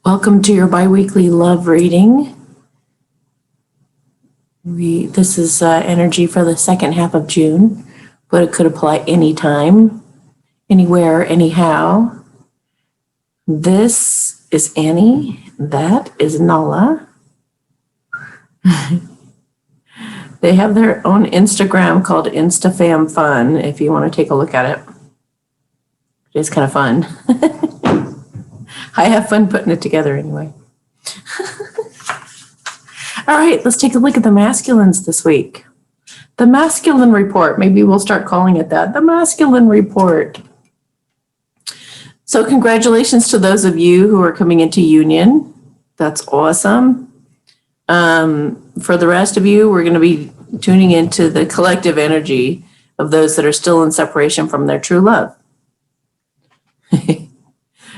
Welcome to your biweekly love reading. This is energy for the second half of June, but it could apply anytime, anywhere, anyhow. This is Annie. That is Nala. They have their own Instagram called InstaFamFun if you want to take a look at it. It's kind of fun. I have fun putting it together anyway. All right, let's take a look at the masculines this week. The masculine report, maybe we'll start calling it that, the masculine report. So congratulations to those of you who are coming into union. That's awesome. For the rest of you, we're going to be tuning into the collective energy of those that are still in separation from their true love.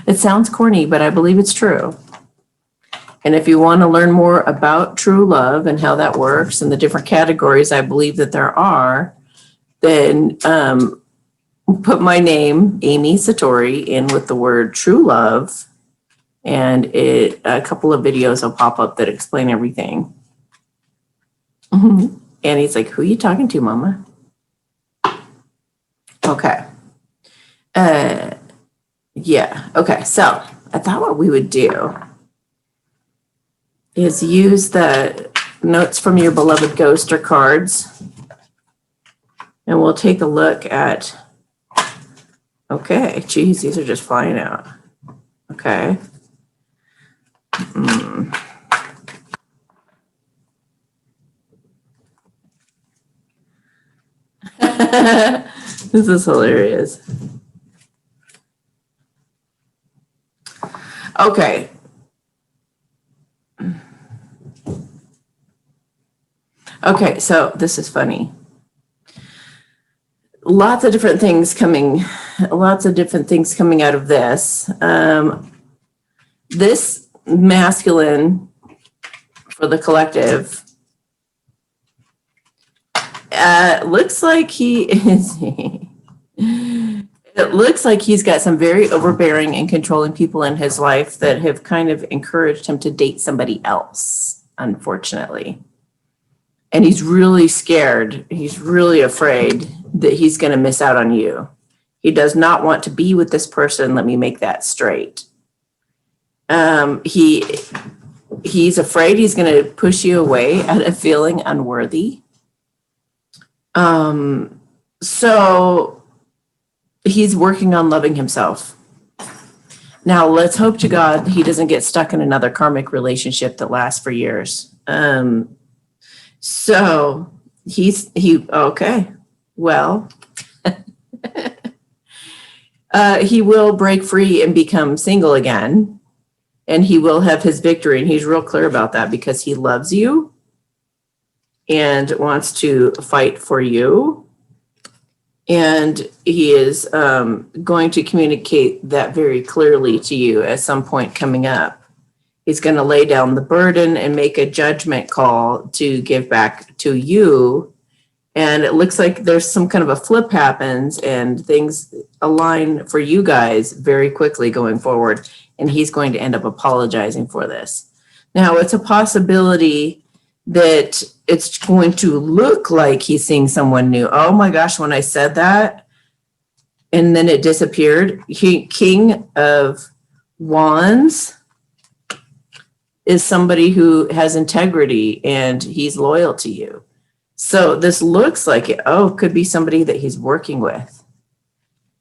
It sounds corny, but I believe it's true. And if you want to learn more about true love and how that works and the different categories I believe that there are, then put my name, Amy Satori, in with the word true love, and a couple of videos will pop up that explain everything. And he's like, who are you talking to, Mama? Okay. Yeah. Okay. So I thought what we would do is use the notes from your beloved ghoster cards, and we'll take a look at, okay, geez, these are just flying out. Okay. This is hilarious. Okay. Okay, so this is funny. Lots of different things coming out of this. This masculine for the collective looks like he is. It looks like he's got some very overbearing and controlling people in his life that have kind of encouraged him to date somebody else, unfortunately. And he's really scared. He's really afraid that he's going to miss out on you. He does not want to be with this person. Let me make that straight. He's afraid he's going to push you away out of feeling unworthy. So he's working on loving himself. Now, let's hope to God he doesn't get stuck in another karmic relationship that lasts for years. So okay, well, he will break free and become single again, and he will have his victory. And he's real clear about that because he loves you and wants to fight for you. And he is going to communicate that very clearly to you at some point coming up. He's going to lay down the burden and make a judgment call to give back to you. And it looks like there's some kind of a flip happens and things align for you guys very quickly going forward. And he's going to end up apologizing for this. Now, it's a possibility that it's going to look like he's seeing someone new. Oh my gosh, when I said that, and then it disappeared. King of Wands is somebody who has integrity and he's loyal to you. So this looks like it could be somebody that he's working with.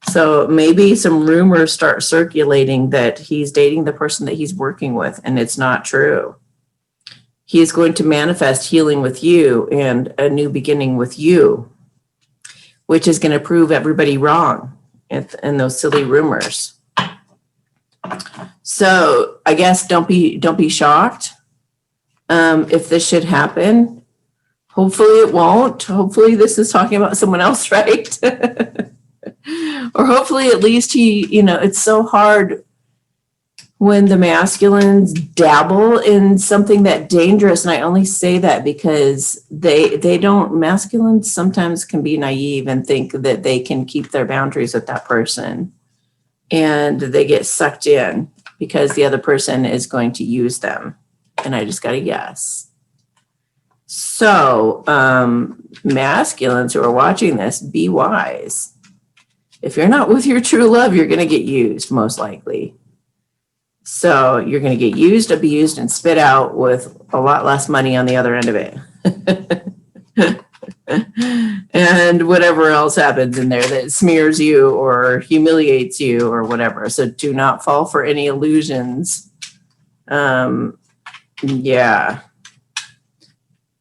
So maybe some rumors start circulating that he's dating the person that he's working with, and it's not true. He is going to manifest healing with you and a new beginning with you, which is going to prove everybody wrong in those silly rumors. So I guess don't be shocked if this should happen. Hopefully it won't. Hopefully this is talking about someone else, right? Or hopefully at least it's so hard when the masculines dabble in something that dangerous. And I only say that because masculines sometimes can be naive and think that they can keep their boundaries with that person, and they get sucked in. because the other person is going to use them. And I just got a yes. So masculines who are watching this, be wise. If you're not with your true love, you're going to get used, most likely. So you're going to get used, abused, and spit out with a lot less money on the other end of it. And whatever else happens in there that smears you or humiliates you or whatever. So do not fall for any illusions. Yeah.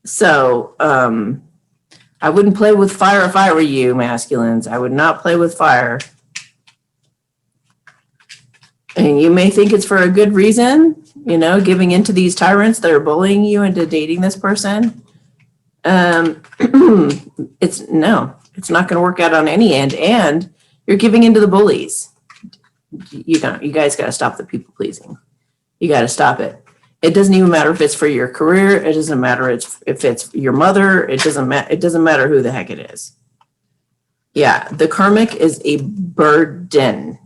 So I wouldn't play with fire if I were you, masculines. I would not play with fire. And you may think it's for a good reason, you know, giving into these tyrants that are bullying you into dating this person. It's not going to work out on any end. And you're giving into the bullies. You guys got to stop the people pleasing. You got to stop it. It doesn't even matter if it's for your career. It doesn't matter if it's your mother. It doesn't matter who the heck it is. Yeah, the karmic is a burden.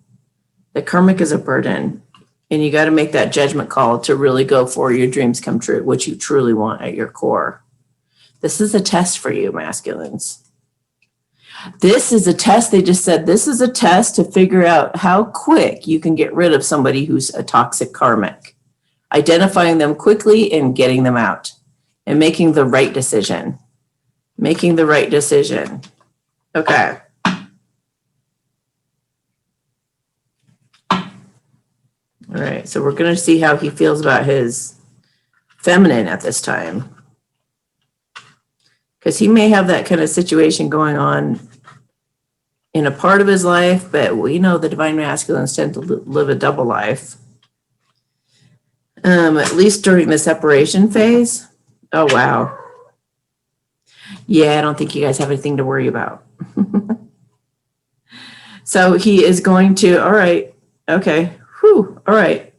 The karmic is a burden. And you got to make that judgment call to really go for your dreams come true, what you truly want at your core. This is a test for you, masculines. This is a test. They just said this is a test to figure out how quick you can get rid of somebody who's a toxic karmic. Identifying them quickly and getting them out and making the right decision. Making the right decision. Okay. All right. So we're going to see how he feels about his feminine at this time. Because he may have that kind of situation going on in a part of his life, but we know the divine masculines tend to live a double life. At least during the separation phase. Oh, wow. Yeah, I don't think you guys have anything to worry about. So he is going to, all right, okay, whew, all right.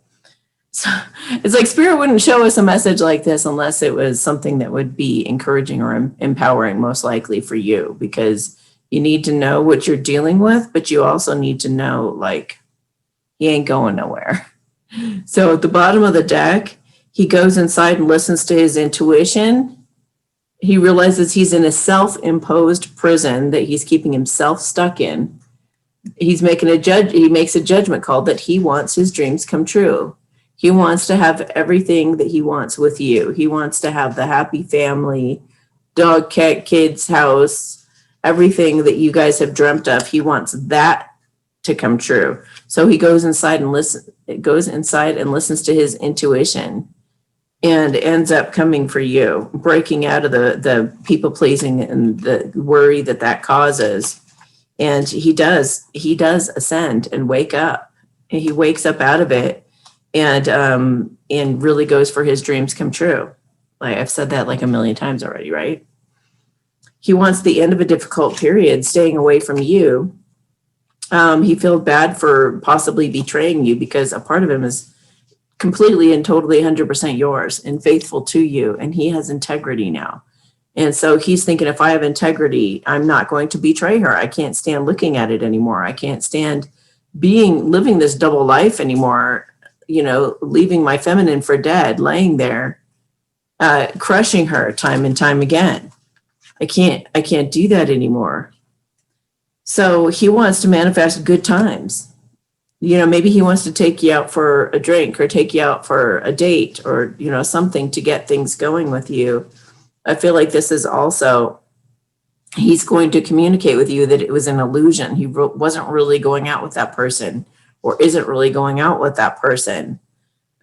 So it's like Spirit wouldn't show us a message like this unless it was something that would be encouraging or empowering, most likely for you, because you need to know what you're dealing with, but you also need to know, like, he ain't going nowhere. So at the bottom of the deck, he goes inside and listens to his intuition. He realizes he's in a self-imposed prison that he's keeping himself stuck in. He makes a judgment call that he wants his dreams come true. He wants to have everything that he wants with you. He wants to have the happy family, dog, cat, kids, house, everything that you guys have dreamt of. He wants that to come true. So he goes inside and listens to his intuition and ends up coming for you, breaking out of the people pleasing and the worry that causes. And he does ascend and wake up. And he wakes up out of it and really goes for his dreams come true. Like I've said that like a million times already, right? He wants the end of a difficult period, staying away from you. He feels bad for possibly betraying you because a part of him is completely and totally 100% yours and faithful to you. And he has integrity now. And so he's thinking, if I have integrity, I'm not going to betray her. I can't stand looking at it anymore. I can't stand living this double life anymore, you know, leaving my feminine for dead, laying there, crushing her time and time again. I can't do that anymore. So he wants to manifest good times. You know, maybe he wants to take you out for a drink or take you out for a date or, you know, something to get things going with you. I feel like this is also, he's going to communicate with you that it was an illusion. He wasn't really going out with that person or isn't really going out with that person.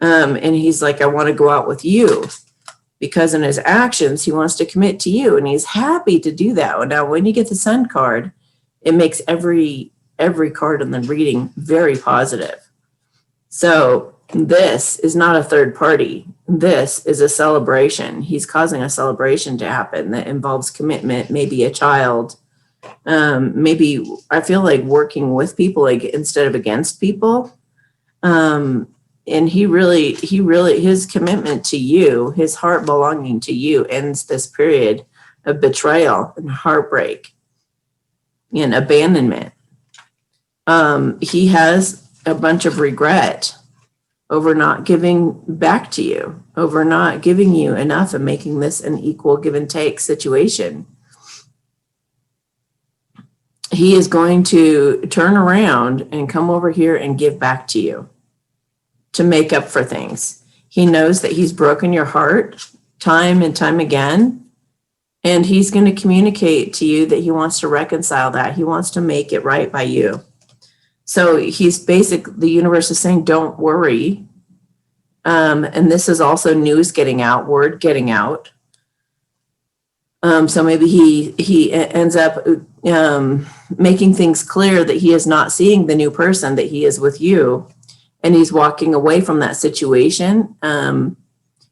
And he's like, I want to go out with you. Because in his actions, he wants to commit to you. And he's happy to do that. Now, when you get the Sun card, it makes every card in the reading very positive. So this is not a third party. This is a celebration. He's causing a celebration to happen that involves commitment, maybe a child. Maybe I feel like working with people like instead of against people. And he really, his commitment to you, his heart belonging to you ends this period of betrayal and heartbreak and abandonment. He has a bunch of regret over not giving back to you, over not giving you enough and making this an equal give and take situation. He is going to turn around and come over here and give back to you to make up for things. He knows that he's broken your heart time and time again, and he's going to communicate to you that he wants to reconcile that. He wants to make it right by you. So the universe is saying, don't worry. And this is also news getting out, word getting out. So maybe he ends up making things clear that he is not seeing the new person, that he is with you, and he's walking away from that situation.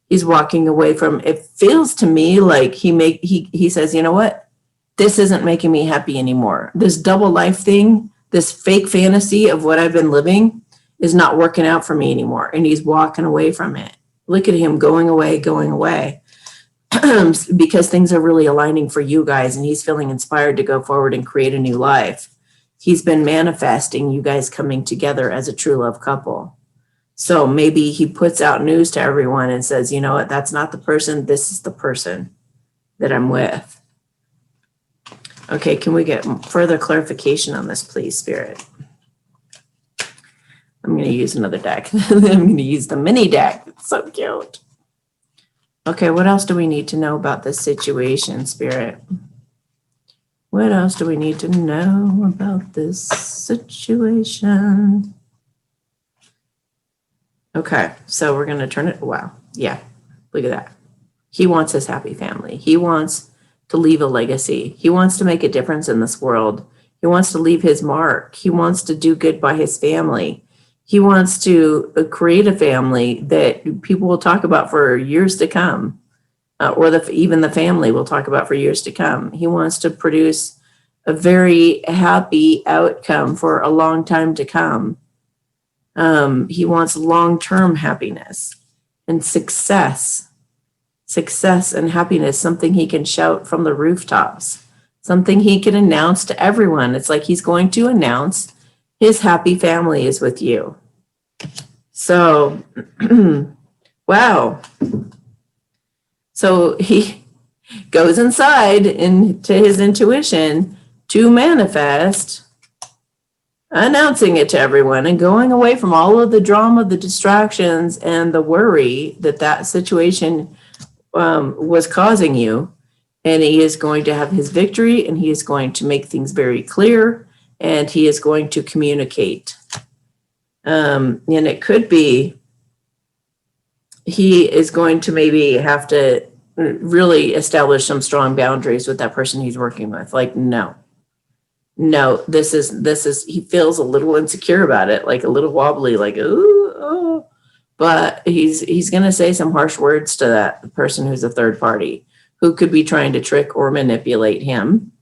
He's walking away from, it feels to me like he says, you know what? This isn't making me happy anymore. This double life thing, this fake fantasy of what I've been living is not working out for me anymore. And he's walking away from it. Look at him going away, because things are really aligning for you guys, and he's feeling inspired to go forward and create a new life. He's been manifesting you guys coming together as a true love couple. So maybe he puts out news to everyone and says, you know what, that's not the person, this is the person that I'm with. Okay, can we get further clarification on this, please, Spirit? I'm going to use another deck. I'm going to use the mini deck. It's so cute. Okay, what else do we need to know about this situation, Spirit? What else do we need to know about this situation? Okay, so we're going to turn it. Wow. Yeah, look at that. He wants his happy family. He wants to leave a legacy. He wants to make a difference in this world. He wants to leave his mark. He wants to do good by his family. He wants to create a family that people will talk about for years to come, or even the family will talk about for years to come. He wants to produce a very happy outcome for a long time to come. He wants long-term happiness and success and happiness, something he can shout from the rooftops, something he can announce to everyone. It's like he's going to announce his happy family is with you. So, wow. So he goes inside into his intuition to manifest, announcing it to everyone and going away from all of the drama, the distractions, and the worry that situation was causing you. And he is going to have his victory, and he is going to make things very clear, and he is going to communicate. And it could be he is going to maybe have to really establish some strong boundaries with that person he's working with. Like, no, this is, he feels a little insecure about it, like a little wobbly, like, ooh, oh. But he's going to say some harsh words to that person who's a third party who could be trying to trick or manipulate him.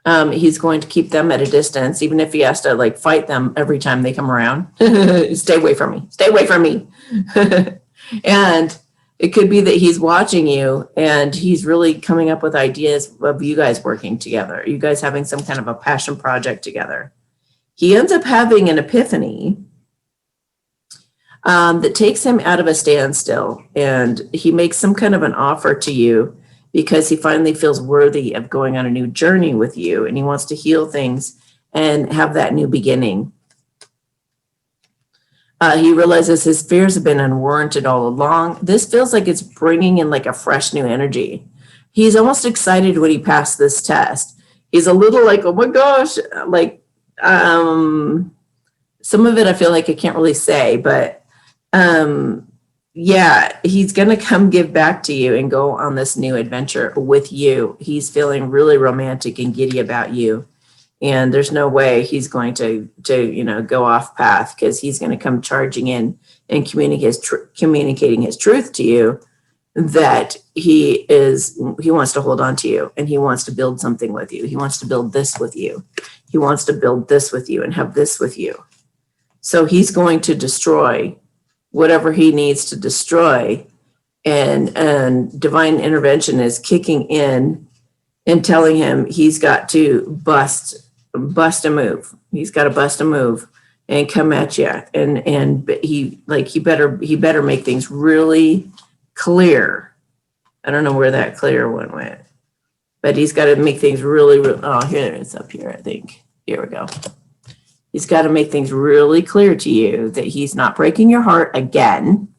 He's going to keep them at a distance, even if he has to like fight them every time they come around. Stay away from me. Stay away from me. And it could be that he's watching you and he's really coming up with ideas of you guys working together, you guys having some kind of a passion project together. He ends up having an epiphany that takes him out of a standstill, and he makes some kind of an offer to you because he finally feels worthy of going on a new journey with you, and he wants to heal things and have that new beginning. He realizes his fears have been unwarranted all along. This feels like it's bringing in like a fresh new energy. He's almost excited when he passed this test. He's a little like, oh my gosh, like some of it I feel like I can't really say, but yeah, he's going to come give back to you and go on this new adventure with you. He's feeling really romantic and giddy about you. And there's no way he's going to go off path, because he's going to come charging in and communicating his truth to you, that he wants to hold on to you, and he wants to build something with you. He wants to build this with you. He wants to build this with you and have this with you. So he's going to destroy whatever he needs to destroy, and divine intervention is kicking in and telling him he's got to bust a move. He's got to bust a move and come at you. And he better make things really clear. I don't know where that clear one went, but he's got to make things really, oh, here it is up here, I think. Here we go. He's got to make things really clear to you that he's not breaking your heart again,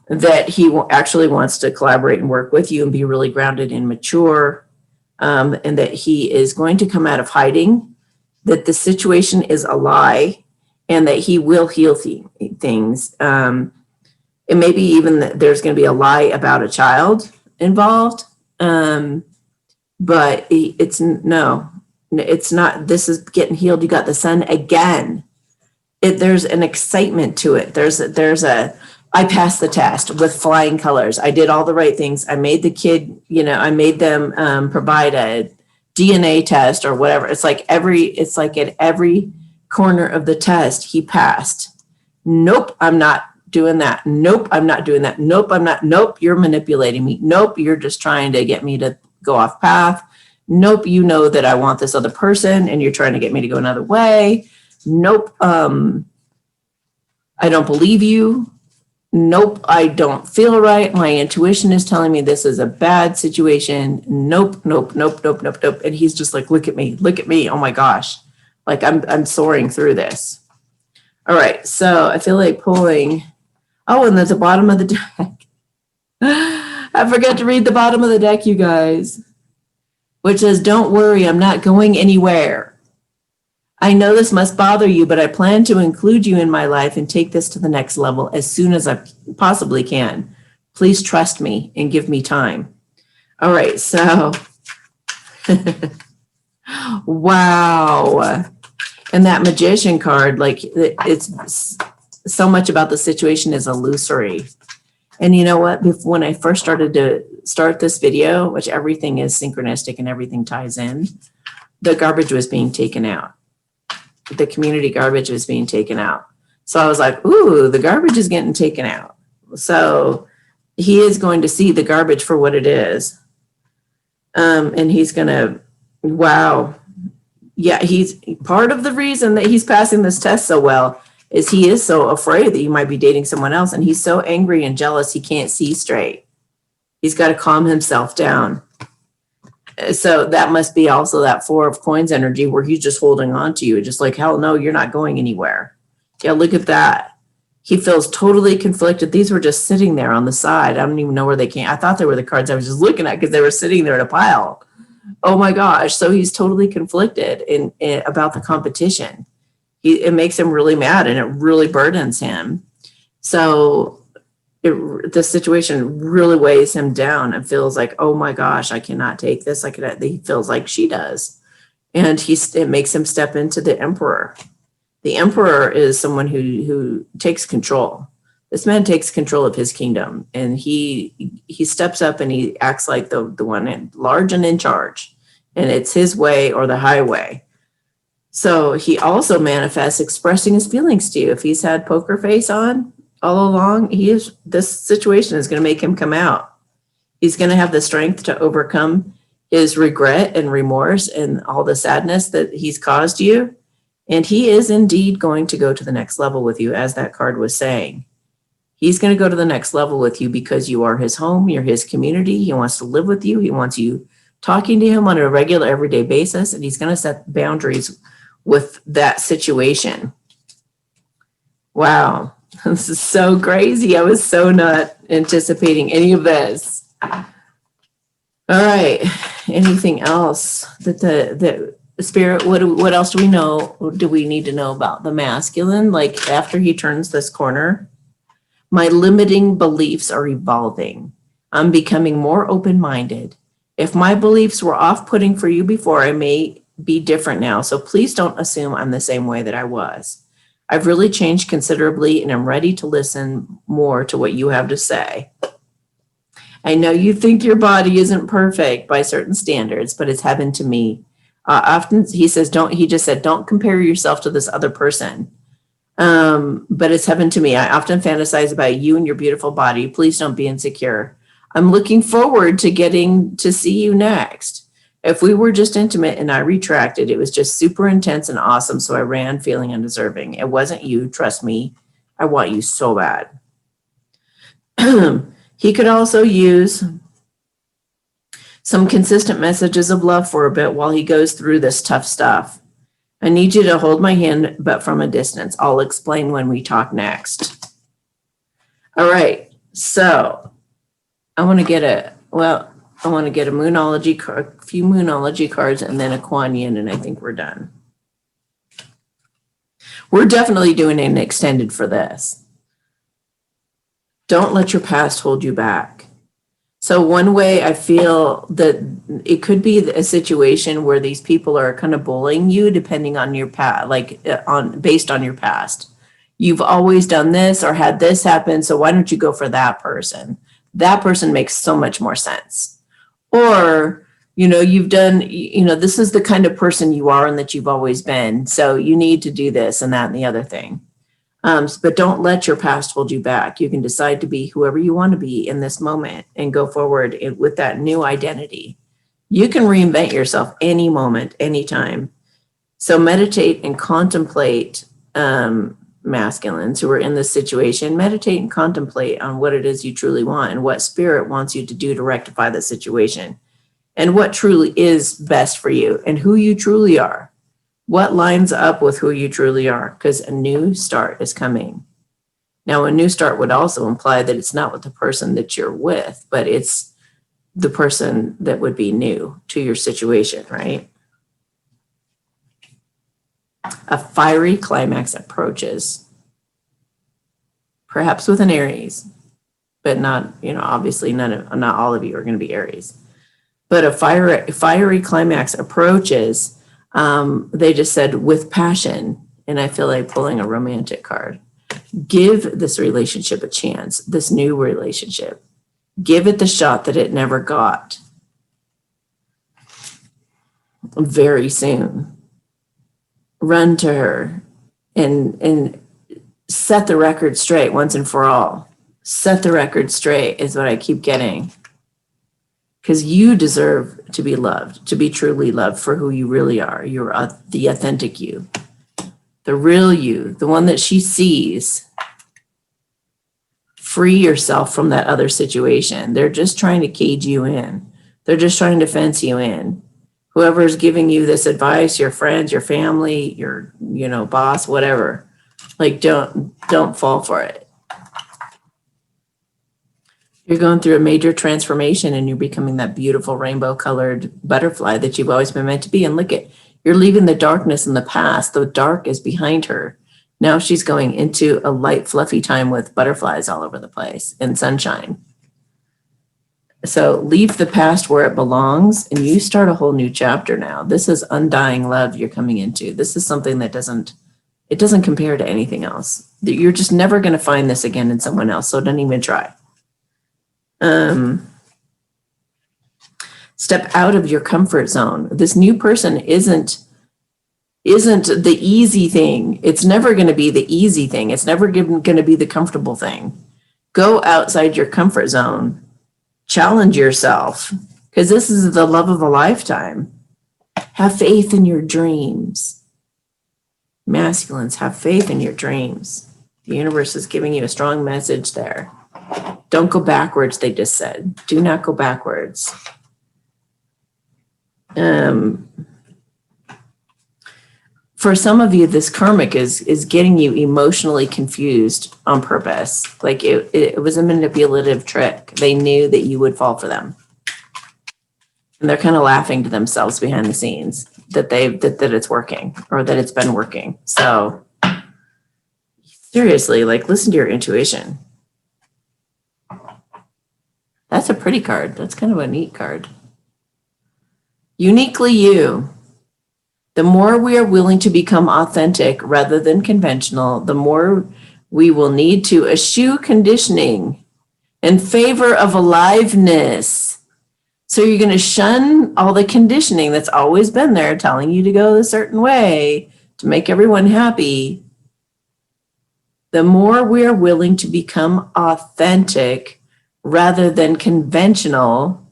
that he actually wants to collaborate and work with you and be really grounded and mature, and that he is going to come out of hiding, that the situation is a lie, and that he will heal things. And maybe even that there's going to be a lie about a child involved, but it's not. This is getting healed. You got the son again. There's an excitement to it. I passed the test with flying colors. I did all the right things. I made the kid, I made them provide a DNA test or whatever. It's like at every corner of the test, he passed. Nope, I'm not doing that. Nope, I'm not doing that. Nope, I'm not. Nope, you're manipulating me. Nope, you're just trying to get me to go off path. Nope, you know that I want this other person and you're trying to get me to go another way. Nope, I don't believe you. Nope, I don't feel right. My intuition is telling me this is a bad situation. Nope. And he's just like, look at me. Oh my gosh. Like I'm soaring through this. All right. So I feel like pulling. Oh, and there's the bottom of the deck. I forgot to read the bottom of the deck, you guys, which says, don't worry, I'm not going anywhere. I know this must bother you, but I plan to include you in my life and take this to the next level as soon as I possibly can. Please trust me and give me time. All right, so, wow. And that magician card, like it's so much about the situation is illusory. And you know what? When I first started to start this video, which everything is synchronistic and everything ties in, the garbage was being taken out. The community garbage was being taken out. So I was like, ooh, the garbage is getting taken out. So he is going to see the garbage for what it is. And he's going to, wow. Yeah, he's part of the reason that he's passing this test so well is he is so afraid that you might be dating someone else. And he's so angry and jealous, he can't see straight. He's got to calm himself down. So that must be also that 4 of coins energy where he's just holding on to you. Just like, hell no, you're not going anywhere. Yeah, look at that. He feels totally conflicted. These were just sitting there on the side. I don't even know where they came. I thought they were the cards I was just looking at because they were sitting there in a pile. Oh my gosh. So he's totally conflicted about the competition. It makes him really mad and it really burdens him. So the situation really weighs him down and feels like, oh my gosh, I cannot take this. He feels like she does. And it makes him step into the Emperor. The Emperor is someone who takes control. This man takes control of his kingdom, and he steps up and he acts like the one large and in charge, and it's his way or the highway. So he also manifests expressing his feelings to you. If he's had poker face on all along, this situation is going to make him come out. He's going to have the strength to overcome his regret and remorse and all the sadness that he's caused you. And he is indeed going to go to the next level with you, as that card was saying. He's going to go to the next level with you because you are his home, you're his community. He wants to live with you. He wants you talking to him on a regular, everyday basis, and he's going to set boundaries with that situation. Wow. This is so crazy. I was so not anticipating any of this. All right. Anything else that the spirit, what else do we know? Do we need to know about the masculine? Like after he turns this corner, my limiting beliefs are evolving. I'm becoming more open-minded. If my beliefs were off-putting for you before, I may be different now. So please don't assume I'm the same way that I was. I've really changed considerably, and I'm ready to listen more to what you have to say. I know you think your body isn't perfect by certain standards, but it's heaven to me. Often he says, don't compare yourself to this other person. But it's heaven to me. I often fantasize about you and your beautiful body. Please don't be insecure. I'm looking forward to getting to see you next. If we were just intimate and I retracted, it was just super intense and awesome. So I ran feeling undeserving. It wasn't you. Trust me. I want you so bad. He could also use some consistent messages of love for a bit while he goes through this tough stuff. I need you to hold my hand, but from a distance. I'll explain when we talk next. All right. So I want to get a moonology card, a few moonology cards, and then a Kuan Yin, and I think we're done. We're definitely doing an extended for this. Don't let your past hold you back. So one way I feel that it could be a situation where these people are kind of bullying you depending on your past, based on your past. You've always done this or had this happen, so why don't you go for that person? That person makes so much more sense. Or, you've done, this is the kind of person you are and that you've always been. So you need to do this and that and the other thing. But don't let your past hold you back. You can decide to be whoever you want to be in this moment and go forward with that new identity. You can reinvent yourself any moment, anytime. So meditate and contemplate, masculines who are in this situation, meditate and contemplate on what it is you truly want and what spirit wants you to do to rectify the situation and what truly is best for you and who you truly are. What lines up with who you truly are? Because a new start is coming. Now, a new start would also imply that it's not with the person that you're with, but it's the person that would be new to your situation, right? A fiery climax approaches, perhaps with an Aries, but not, obviously not all of you are going to be Aries. But a fiery climax approaches. They just said with passion, and I feel like pulling a romantic card. Give this relationship a chance, this new relationship. Give it the shot that it never got. Very soon. Run to her and set the record straight once and for all. Set the record straight is what I keep getting. Because you deserve to be loved, to be truly loved for who you really are. You're the authentic you, the real you, the one that she sees. Free yourself from that other situation. They're just trying to cage you in. They're just trying to fence you in. Whoever's giving you this advice, your friends, your family, your, boss, whatever, don't fall for it. You're going through a major transformation and you're becoming that beautiful rainbow colored butterfly that you've always been meant to be. And look you're leaving the darkness in the past. The dark is behind her. Now she's going into a light, fluffy time with butterflies all over the place and sunshine. So leave the past where it belongs and you start a whole new chapter now. This is undying love you're coming into. This is something that doesn't compare to anything else. You're just never going to find this again in someone else. So don't even try. Step out of your comfort zone. This new person isn't the easy thing. It's never going to be the easy thing. It's never going to be the comfortable thing. Go outside your comfort zone. Challenge yourself, because this is the love of a lifetime. Have faith in your dreams. Masculines, have faith in your dreams. The universe is giving you a strong message there. Don't go backwards, they just said. Do not go backwards. For some of you, this karmic is getting you emotionally confused on purpose. Like it was a manipulative trick. They knew that you would fall for them. And they're kind of laughing to themselves behind the scenes that it's working or that it's been working. So seriously, listen to your intuition. That's a pretty card. That's kind of a neat card. Uniquely you. The more we are willing to become authentic rather than conventional, the more we will need to eschew conditioning in favor of aliveness. So you're going to shun all the conditioning that's always been there, telling you to go a certain way to make everyone happy. The more we are willing to become authentic rather than conventional,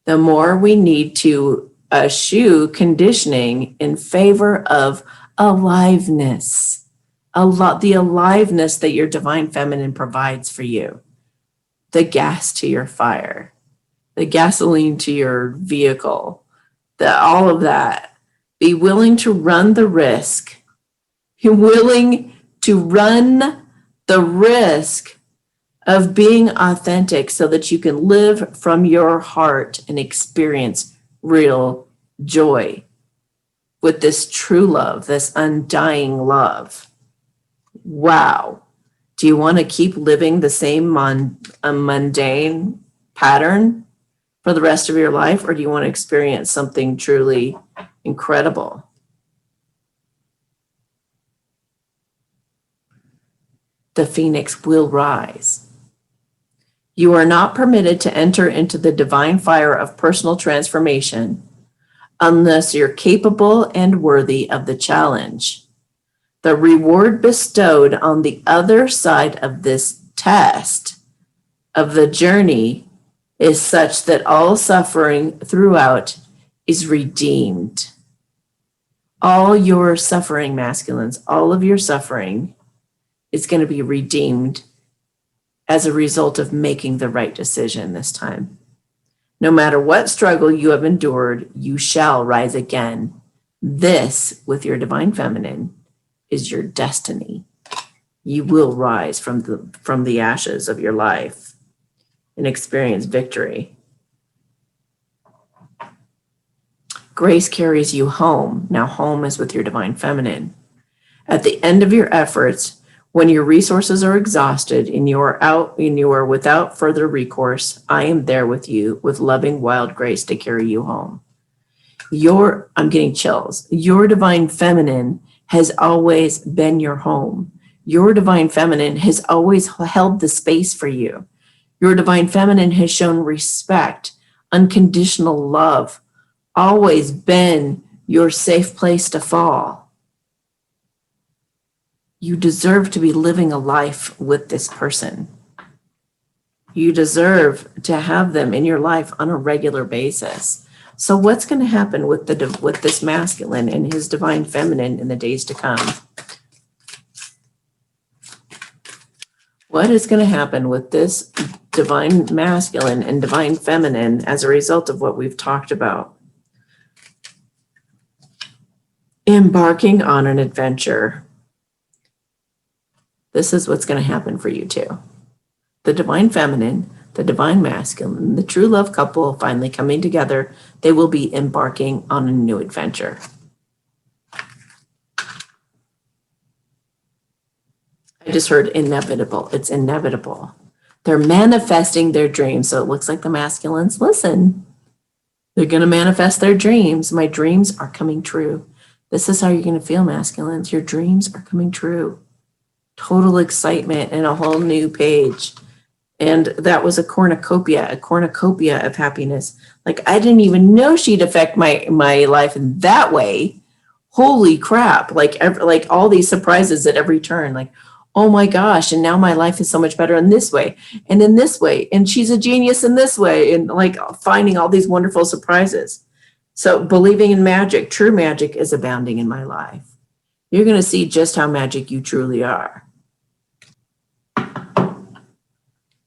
the more we need to eschew conditioning in favor of aliveness. The aliveness that your divine feminine provides for you. The gas to your fire, the gasoline to your vehicle, all of that. Be willing to run the risk. Be willing to run the risk of being authentic so that you can live from your heart and experience real joy with this true love, this undying love. Wow. Do you want to keep living the same mundane pattern for the rest of your life, or do you want to experience something truly incredible? The phoenix will rise. You are not permitted to enter into the divine fire of personal transformation unless you're capable and worthy of the challenge. The reward bestowed on the other side of this test of the journey is such that all suffering throughout is redeemed. All your suffering, masculines, all of your suffering is going to be redeemed as a result of making the right decision this time. No matter what struggle you have endured, you shall rise again. This, with your divine feminine, is your destiny. You will rise from the ashes of your life and experience victory. Grace carries you home. Now home is with your divine feminine. At the end of your efforts, when your resources are exhausted and you are without further recourse, I am there with you with loving wild grace to carry you home. I'm getting chills. Your divine feminine has always been your home. Your divine feminine has always held the space for you. Your divine feminine has shown respect, unconditional love, always been your safe place to fall. You deserve to be living a life with this person. You deserve to have them in your life on a regular basis. So what's going to happen with this masculine and his divine feminine in the days to come? What is going to happen with this divine masculine and divine feminine as a result of what we've talked about? Embarking on an adventure. This is what's going to happen for you too. The divine feminine, the divine masculine, the true love couple finally coming together. They will be embarking on a new adventure. I just heard inevitable. It's inevitable. They're manifesting their dreams. So it looks like the masculines, listen, they're going to manifest their dreams. My dreams are coming true. This is how you're going to feel, masculines. Your dreams are coming true. Total excitement and a whole new page. And that was a cornucopia of happiness. Like, I didn't even know she'd affect my life in that way. Holy crap. Like all these surprises at every turn. Like, oh my gosh. And now my life is so much better in this way and in this way. And she's a genius in this way. And like finding all these wonderful surprises. So believing in magic, true magic is abounding in my life. You're going to see just how magic you truly are.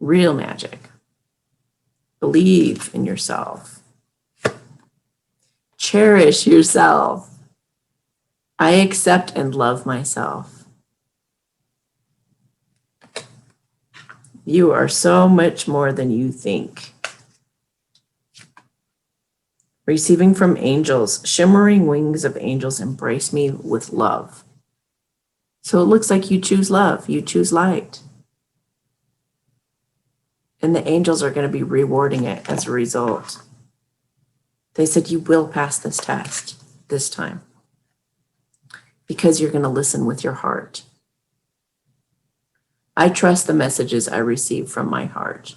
Real magic. Believe in yourself. Cherish yourself. I accept and love myself. You are so much more than you think. Receiving from angels, shimmering wings of angels embrace me with love. So it looks like you choose love, you choose light. And the angels are going to be rewarding it as a result. They said you will pass this test this time because you're going to listen with your heart. I trust the messages I receive from my heart.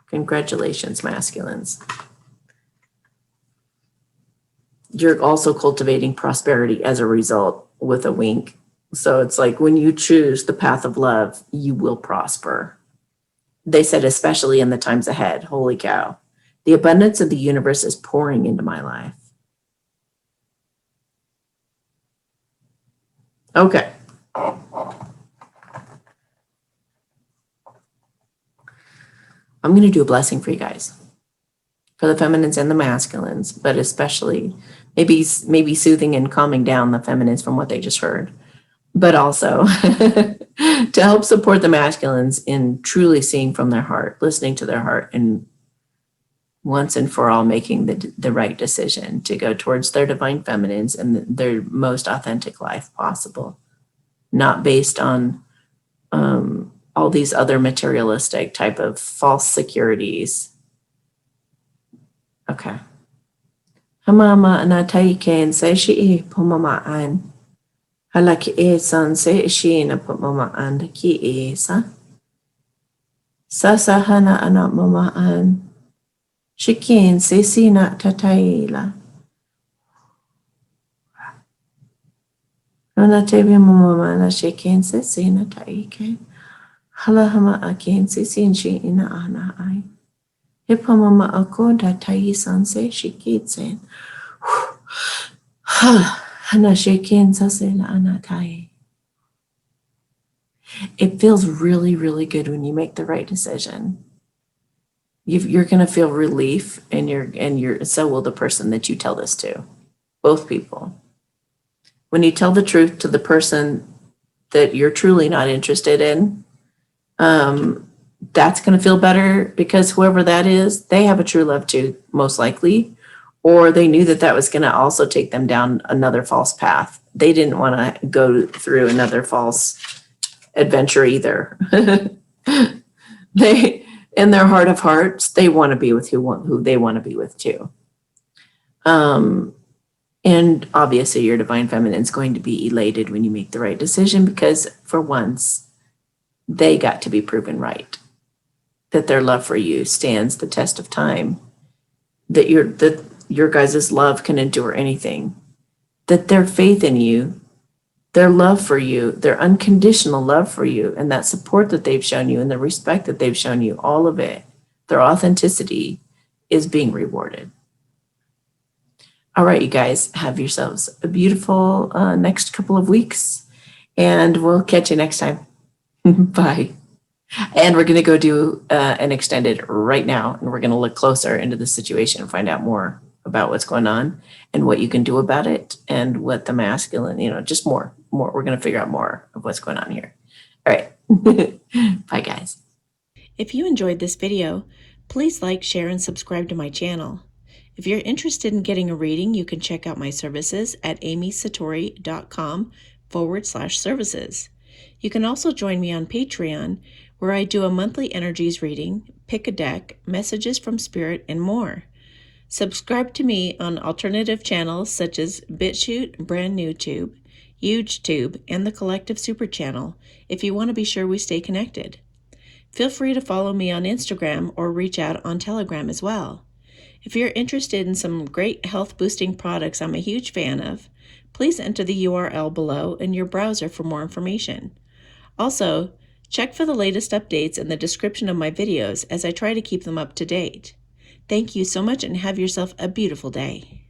Congratulations, masculines. You're also cultivating prosperity as a result with a wink. So it's like when you choose the path of love, you will prosper. They said, especially in the times ahead. Holy cow. The abundance of the universe is pouring into my life. Okay. I'm going to do a blessing for you guys, for the feminines and the masculines, but especially maybe soothing and calming down the feminines from what they just heard, but also to help support the masculines in truly seeing from their heart, listening to their heart, and once and for all making the right decision to go towards their divine feminines and their most authentic life possible, not based on all these other materialistic type of false securities. Okay. Hamama anatai ken se shi pomama an. Halaki e san se shi na pomama an ki e sa. Sasa hana ana mama an. Shikin se si na tataila. Ana tebi mama na shikin se si na taike. Halahama akin se si shi ina ana ai. Hipamama akoda tai sanse shikitsen. Hana shikin sasela anatai. It feels really, really good when you make the right decision. You're going to feel relief, and so will the person that you tell this to. Both people. When you tell the truth to the person that you're truly not interested in, that's going to feel better, because whoever that is, they have a true love too, most likely, or they knew that was going to also take them down another false path. They didn't want to go through another false adventure either. They, in their heart of hearts, they want to be with who they want to be with too. And obviously your divine feminine is going to be elated when you make the right decision, because for once they got to be proven right, that their love for you stands the test of time, that your guys' love can endure anything, that their faith in you, their love for you, their unconditional love for you, and that support that they've shown you and the respect that they've shown you, all of it, their authenticity is being rewarded. All right, you guys, have yourselves a beautiful next couple of weeks, and we'll catch you next time. Bye. And we're going to go do an extended right now, and we're going to look closer into the situation and find out more about what's going on and what you can do about it, and what the masculine, just more. We're going to figure out more of what's going on here. All right. Bye, guys. If you enjoyed this video, please like, share, and subscribe to my channel. If you're interested in getting a reading, you can check out my services at amysatori.com/services. You can also join me on Patreon, where I do a monthly energies reading, pick a deck, messages from spirit, and more. Subscribe to me on alternative channels such as BitChute, Brand New Tube, HugeTube, and the Collective Super Channel if you want to be sure we stay connected. Feel free to follow me on Instagram or reach out on Telegram as well. If you're interested in some great health-boosting products I'm a huge fan of, please enter the URL below in your browser for more information. Also, check for the latest updates in the description of my videos, as I try to keep them up to date. Thank you so much, and have yourself a beautiful day.